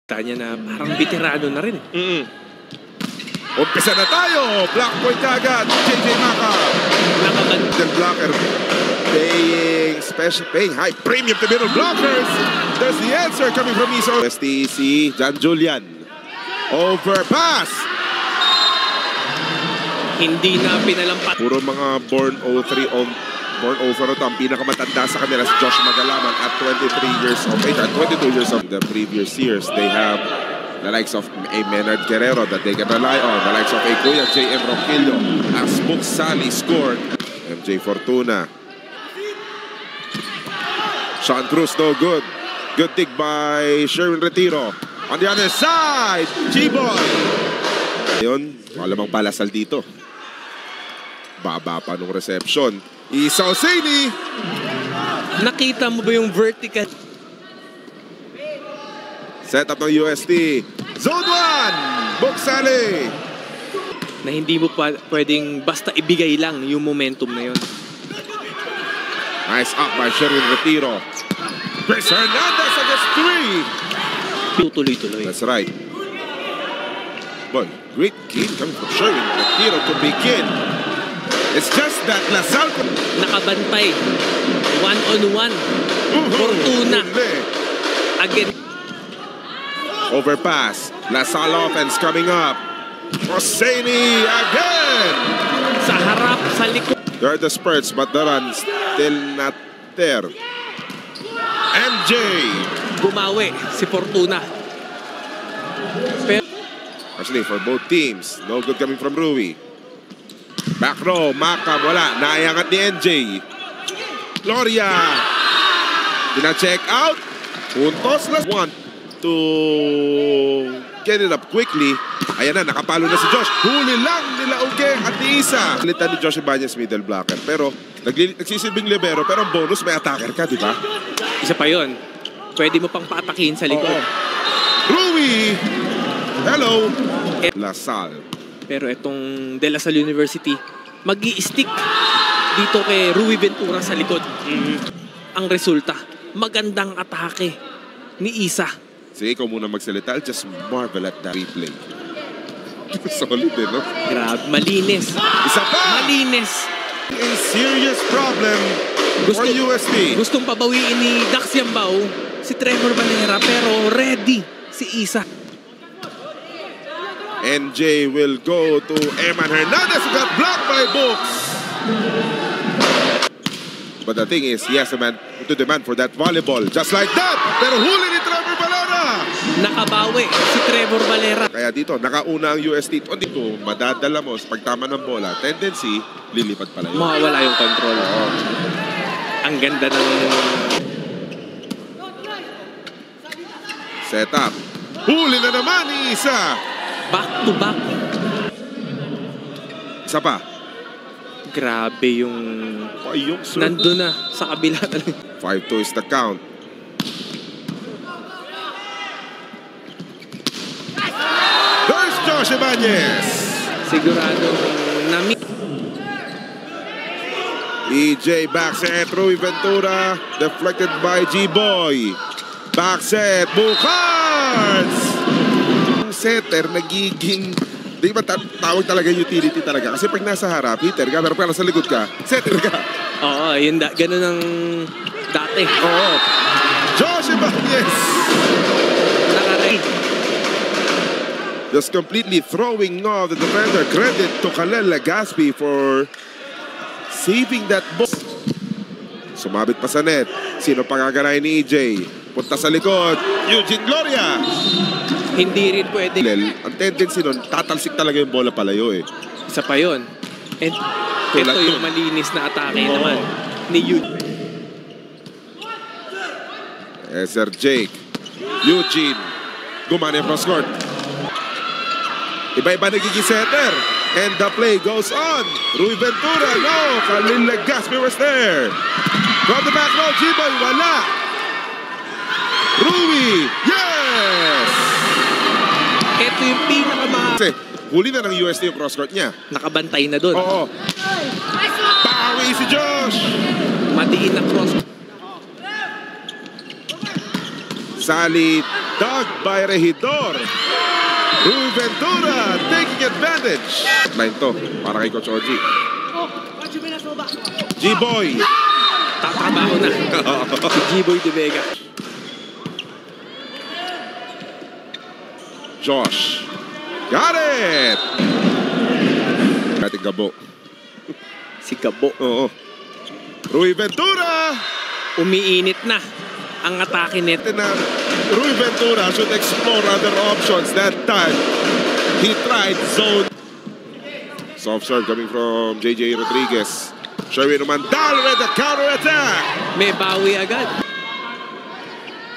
Tanya na parang veterano na rin. Umpisa na tayo. Block point agad. JJ Maka. Nakagandang blocker. Paying high premium to middle blockers. There's the answer coming from Iso. STC, John Julian. Overpass. Hindi na pinalampas. Puro mga born 03 on born 04 ito. Ang pinakamatanda sa kanila si Josh Magalaman at 23 years of age. At 22 years of the previous years, they have the likes of a Menard Guerrero that they can rely on. The likes of a Kuya J.M. Roquillo. As Book Sally scored. MJ Fortuna. Sean Cruz, no good. Good dig by Sherwin Retiro. On the other side, G-Boy. Yun, malamang palasal dito. Baba pa nung reception. Isa Hosseini. Nakita mo ba yung vertical? Set up ng UST. Zone 1. Buksali. Na hindi mo pwedeng basta ibigay lang yung momentum na yun. Nice up by Sherwin Retiro. Chris Hernandez against 3. Tuloy-tuloy. That's right. Boy, great game coming from Sherwin Retiro to begin. It's just that Lasal nakabantay. One-on-one. Fortuna. Again. Overpass. Lasal offense coming up. Hosseini again. Sa harap, sa likod. There are the spurts, but the run still not there. MJ. Bumawi si Fortuna. Pero Actually, for both teams, no good coming from Rui. Back row, Maka, wala. Naiangat ni NJ. Gloria. Pina-check out. Puntos na. Want to get it up quickly. Ayan na, nakapalo na si Josh. Huli lang nila Ugeng at ni Isa. Litan ni Josh Ibanez middle blocker. Pero nagsisilbing libero. Pero ang bonus may attacker ka, di ba? Isa pa yun. Pwede mo pang paatakin sa likod. Rui. Hello. Lasal. Pero itong De La Salle University, mag-i-stick dito kay Rui Ventura sa likod. Ang resulta, magandang atake ni Isa. Sige, ikaw muna magsalita. I'll just marvel at that replay. Solid eh, no? Grabe, malinis. Isa pa! Malinis. A serious problem for UST. Gustong pabawiin ni Dax Yambao si Trevor Valera, pero ready si Isa. NJ will go to Eman Hernandez who got blocked by Books. But the thing is, he has to demand for that volleyball. Just like that! Pero huli ni Trevor Valera! Nakabawi si Trevor Valera. Kaya dito, nakauna ang UST. Dito, madadala mo sa pagtama ng bola. Tendency, lilipad pala yun. Mawawala yung control. Ang ganda ng setup. Huli na naman ni Isa. Back to back. Isa pa. Grabe yung nandun na sa kabila talaga. 5-2 is the count. There's Josh Ibanez. Sigurado na EJ backset. Rui Ventura deflected by G-Boy. Backset. Bukards. Setter nagiging di ba tawag talaga utility talaga kasi pag nasa harap hitter ka pero pag nasa likod ka setter ka. Oo, yun ganun ang dati. Oo. Josh Ibanez just completely throwing off the defender. Credit to Kalel Legaspi for saving that ball. Sumabit pa sa net. Sino pangaganahin ni EJ? Punta sa likod. Eugene Gloria. Hindi rin pwede. Ang tendency nun, tatalsik talaga yung bola palayo eh. Isa pa yun. And ito yung malinis na atake naman ni Eugene. Sir Jake. Eugene. Gumana yung cross court. Iba-iba nagiging setter. And the play goes on. Rui Ventura, no. Kalil Legaspi was there. From the back row, G-Boy, wala. Rui, yes! Ito yung pinakamahal. Kasi huli na ng UST yung cross court niya. Nakabantay na doon. Oo. Bawi si Josh. Madiin na cross. Salit. dug by Regidor. Rui Ventura taking advantage. Line to, para kay Coach Oji. G-Boy. Tatrabaho na. Si G-Boy De Vega. Josh. Got it! Ating Gabo. Si Gabo. Oo. Rui Ventura! Umiinit na ang atake net. Na Rui Ventura should explore other options. That time, he tried zone. Soft serve coming from JJ Rodriguez. Sherwin Umandal with the counter-attack. May bawi agad.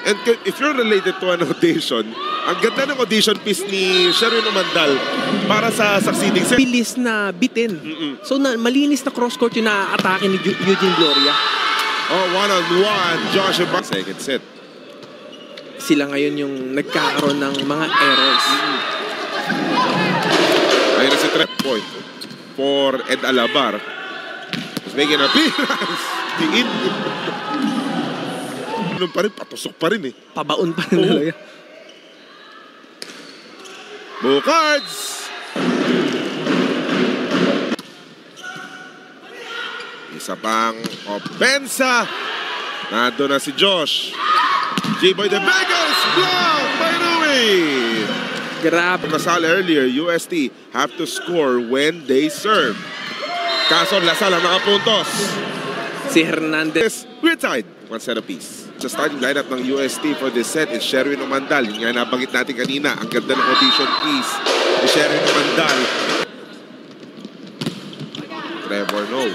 And if you're related to an audition, ang ganda ng audition piece ni Sherwin Umandal para sa succeeding set. Bilis na bitin. So malinis na cross-court yung na-atake ni Eugene Gloria. Oh, one-on-one. Josh Emba. Second set. Sila ngayon yung nagkakaroon ng mga errors. Ayun na si Trap Point for Ed Alabar. He's making an appearance. Tingin. Ganun pa rin, patusok pa rin eh. Pabaon pa rin talaga. Bucards! Isa pang opensa. Nado na si Josh. G-Boy De Vegas blocked by Rui. Grabe. Lasal earlier, UST have to score when they serve. Kaso Lasal ang nakapuntos. Si Hernandez. We're tied. One set apiece. Sa starting lineup ng UST for this set is Sherwin Umandal. Yung nga nabanggit natin kanina. Ang ganda ng audition piece ni Sherwin Umandal. Trevor No.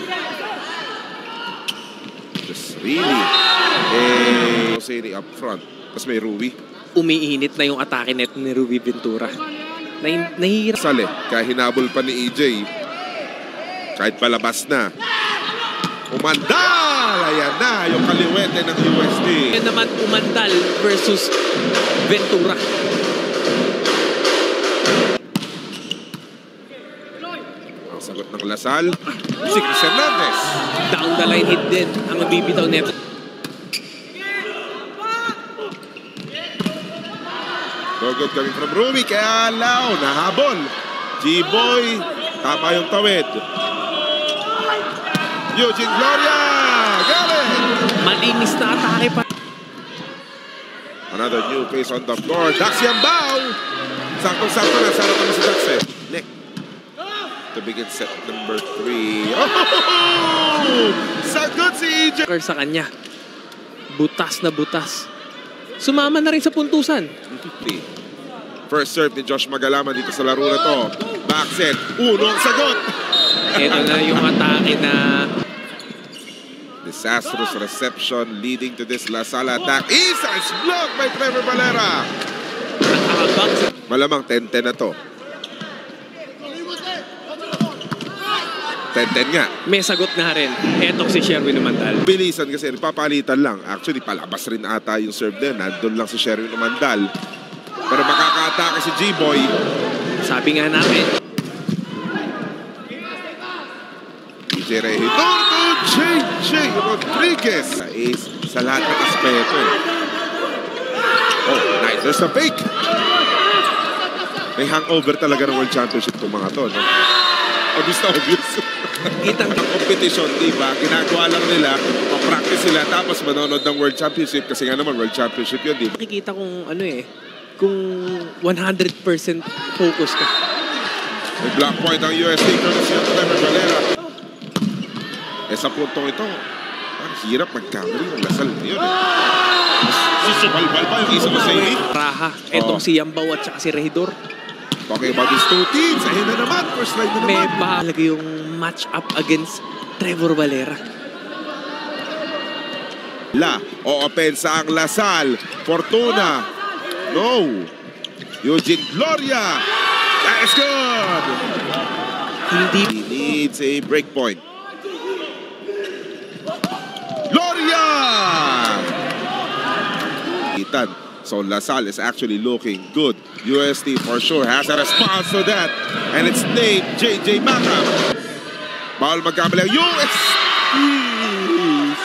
Just really Jose up front. Tapos may Rui. Umiinit na yung atake net ni Rui Ventura. Nahihirap. Sale, kaya hinabol pa ni EJ. Kahit palabas na. Umandal! Ayan na, yung kaliwete ng UST. Yan naman Umandal versus Ventura. Ang sagot ng Lasal, si Chris Hernandez. Down the line hit din ang bibitaw net. No good coming from Rui, kaya Lao, nahabol. G-Boy, tama yung tawid. Eugene Gloria, got it! Malinis na atake pa. Another new face on the floor. Dax Yambao. Saktong-sakto na. Sarap naman si Dax eh. Nick. To begin set number 3. Oh! Sagot si EJ. Sa kanya. Butas na butas. Sumama na rin sa puntusan. First serve ni Josh Magalama dito sa laro na to. Back set. Unong sagot. Ito na yung atake na disastrous reception leading to this Lasal attack. Isa is blocked by Trevor Valera. nakahabang sa Malamang 10-10 na to. 10-10 nga. may sagot na rin. Etong si Sherwin Umandal. Bilisan kasi papalitan lang. Actually, palabas rin ata yung serve din. Nandun lang si Sherwin Umandal. Pero makaka-atake si G-Boy. Sabi nga natin, DJ Regidor to JJ Rodriguez. Sa ace sa lahat ng aspeto. Oh, nice. There's a fake. May hangover talaga ng World Championship itong mga to, no? Obvious na obvious. kitang Ang competition, diba? Ginagawa lang nila, practice sila, tapos manonood ng World Championship kasi nga naman World Championship yun, diba? makikita kung ano kung 100% focus ka. May block point ang UST courtesy of Trevor Valera. Sa puntong ito, ang hirap mag-camera ng Lasal yun. Susubalbal pa yung isa mo sa ini. Raha, etong si Yambao at saka si Regidor. Talking about these two teams, ayun na naman, first line na May naman. bahalaga yung match up against Trevor Valera. O opensa ang Lasal. Fortuna. No. Eugene Gloria. That is good. Hindi He needs a break point. Gloria! So Lasal is actually looking good. UST for sure has a response to that. And it's Nate JJ Macam. Bawal magkamali ang UST.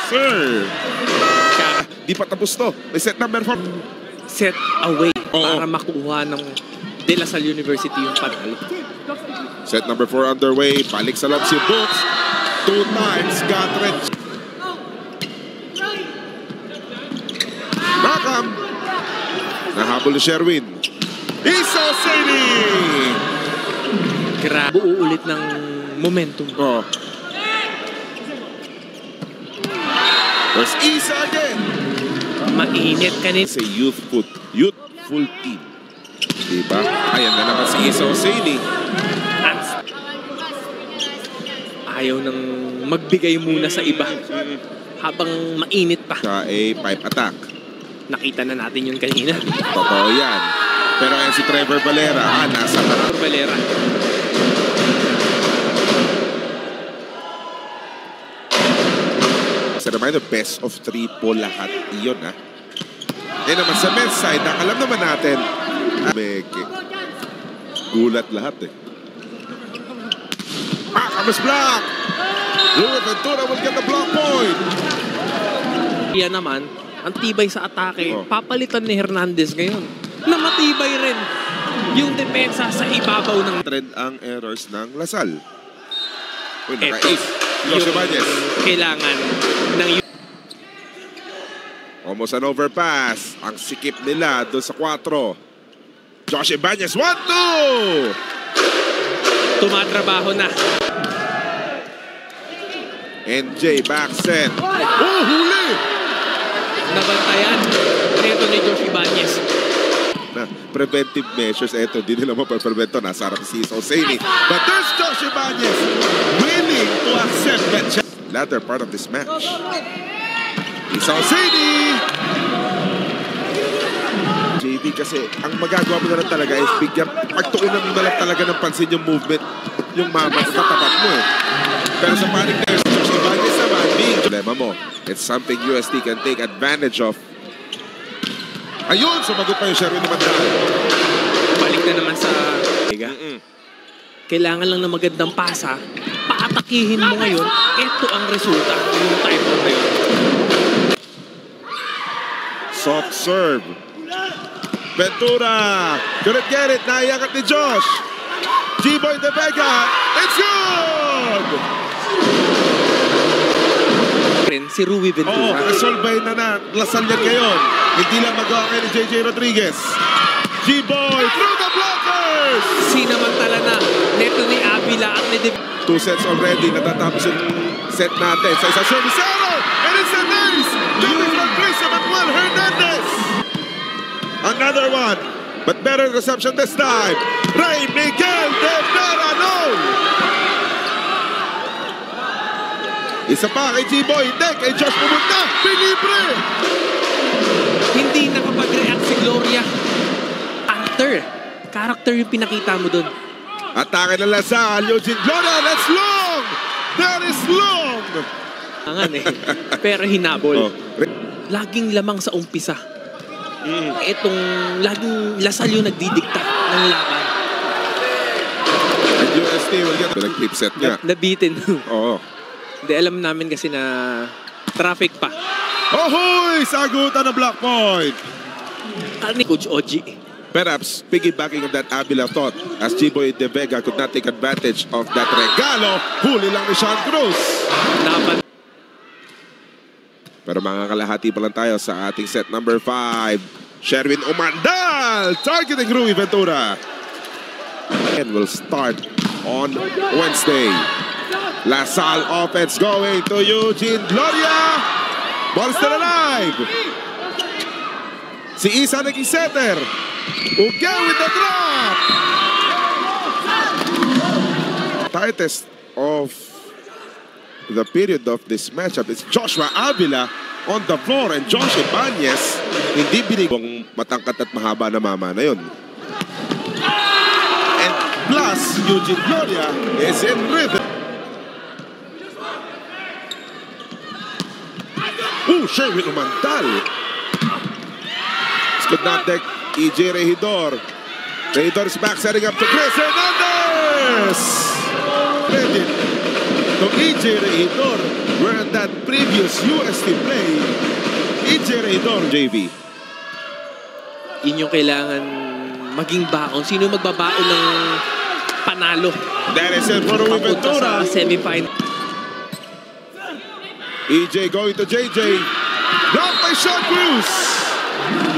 Sir. Di pa tapos to. May set number 4. set away Oo. para makuha ng De La Salle University yung panalo. Set number 4 underway. Balik sa loob si Books. 2 times. Gatred. Makam. Nahabol ni Sherwin. Isosini! Grabe. Buo ulit ng momentum. Oh. There's Isa again. Mainit kanina. It's a youthful team. Diba? Ayan na naman si Isa Hosseini. At ayaw nang magbigay muna sa iba habang mainit pa. Sa a pipe attack. Nakita na natin yun kanina. Totoo yan. Pero ayan si Trevor Valera. Nasa harap. Valera. As a reminder, best of 3 po lahat iyon, ha? Eh naman sa men's side, alam naman natin, may gulat lahat, eh. Kamas block! Louis Ventura will get the block point! Yan naman, ang tibay sa atake, Oh. papalitan ni Hernandez ngayon. Na matibay rin yung depensa sa ibabaw ng Trend ang errors ng Lasal. Uy, Eto, naka-ace. Jose Bañez. kailangan ng Almost an overpass. Ang sikip nila doon sa 4. Josh Ibanez, 1-2! tumatrabaho na. NJ back set. Oh, huli! Nabantayan. Ito ni Josh Ibanez. Na, preventive measures. Eto, di nila mapaprevento. Nasa harap si Isa Hosseini. But there's Josh Ibanez willing to accept that challenge. Latter part of this match. Isa Hosseini! JV kasi ang magagawa mo na lang talaga is bigyan, pagtuunan mo na lang talaga ng pansin yung movement, yung mama, katapat mo eh. Pero sa panic players, Josh Ibanez naman, being problema mo. It's something UST can take advantage of. Ayun, sumagot pa yung Sherwin naman dahil. Balik na naman sa liga. Kailangan lang ng magandang pasa. Paatakihin mo ngayon. Ito ang resulta ng time out na yun. Soft serve. Ventura. Couldn't get it. Naiangat ni Josh. G-Boy De Vega. It's good! Si Rui Oo, Ventura. resolve na Lasal yan ngayon. Hindi lang magawa kayo ni JJ Rodriguez. G-Boy through the blockers! Sinamantala na neto ni Avila at ni De 2 sets already. Natatapos yung set natin. Sa isa service arrow. And it's a nice. Coming from Chris Manuel Hernandez. Another one. But better reception this time. Rey Miguel de Verano. Isa pa kay G-Boy. Hindi. Kay Josh pumunta. Pilibre. Hindi nakapag-react si Gloria. Character yung pinakita mo doon. Atake na Lasal. Eugene Gloria. That's long. That is long. Angan eh. Pero hinabol. Oh. Laging lamang sa umpisa. Itong laging Lasal yung nagdidikta ng laban. And UST will get the clip set niya. Nabitin. Oo. Hindi, alam namin kasi na traffic pa. Ohoy! Sagutan na block point. Ni Coach Oji. Perhaps piggybacking of that Avila thought as G-Boy De Vega could not take advantage of that regalo. Huli lang ni Sean Cruz. Laban. Pero mga kalahati pa lang tayo sa ating set number 5. Sherwin Umandal targeting Rui Ventura. And will start on Wednesday. Lasal offense going to Eugene Gloria. Ball still alive. Si Isa naging setter. Uge with the drop. Tightest of the period of this matchup is Joshua Avila on the floor and Josh Ibanez hindi binigong matangkat at mahaba na mama na yun. And plus, Eugene Gloria is in rhythm. Sherwin Umandal. Could not deck EJ Regidor. Regidor is back setting up to Chris Hernandez. Credit to EJ Regidor. Where at that previous UST play, EJ Regidor JV. Yun yung kailangan maging baon. Sino magbabaon ng panalo? That is it for Rui Papunta Ventura. sa semifinal. EJ going to JJ. Blocked by Sean Cruz.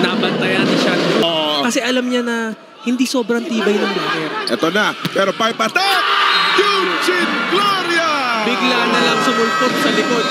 Nabantayan ni Sean. Oh. Kasi alam niya na hindi sobrang tibay ng banger. Ito na, pero pipe attack! Eugene Gloria! Bigla na lang sumulpot sa likod.